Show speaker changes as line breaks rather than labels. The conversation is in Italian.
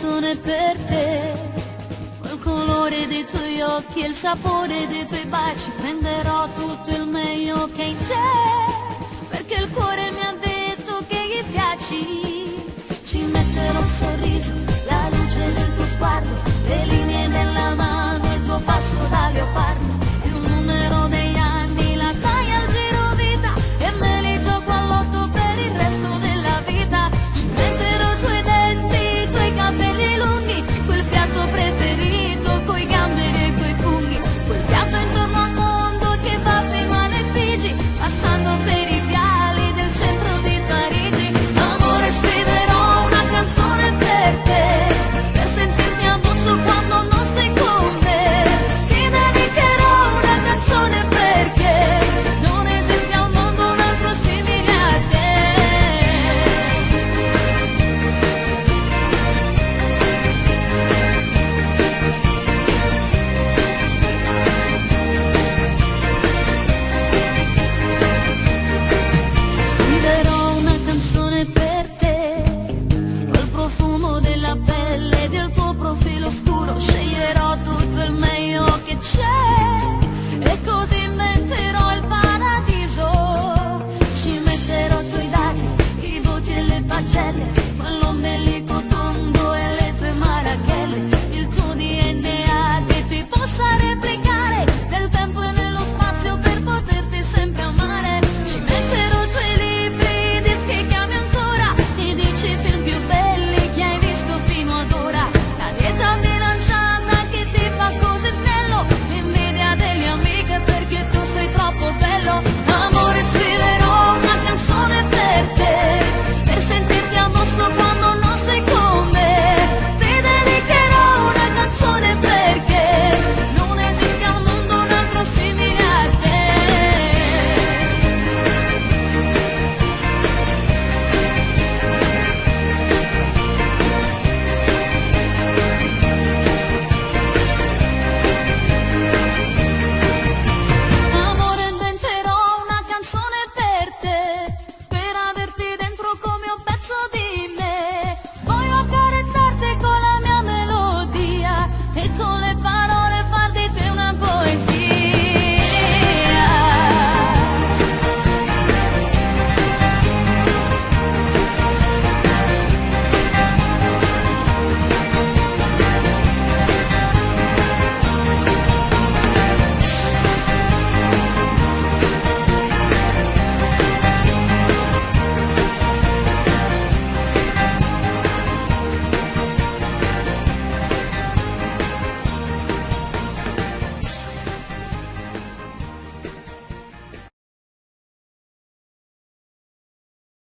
canzone per te, col colore dei tuoi occhi e il sapore dei tuoi baci. Prenderò tutto il meglio che è in te, perché il cuore mi ha detto che gli piaci. Ci metterò un sorriso, la luce del tuo sguardo, le linee della mano, il tuo passo da leopardo, il numero degli anni, la taglia al giro vita, e me li gioco all'otto per il resto della vita. Ci metterò i tuoi denti, i tuoi capelli lunghi, quel piatto preferito, coi gamberi e coi funghi, quel piatto intorno al mondo che va fino alle Figi, passando per i viali del centro di Parigi. Amore, scriverò una canzone per te, per sentirmi addosso quando non sei con me. Ti dedicherò una canzone perché non esiste al mondo un altro simile a te. Scriverò una canzone per te, col profumo della pelle e del tuo profilo scuro. Sceglierò tutto il meglio che c'è,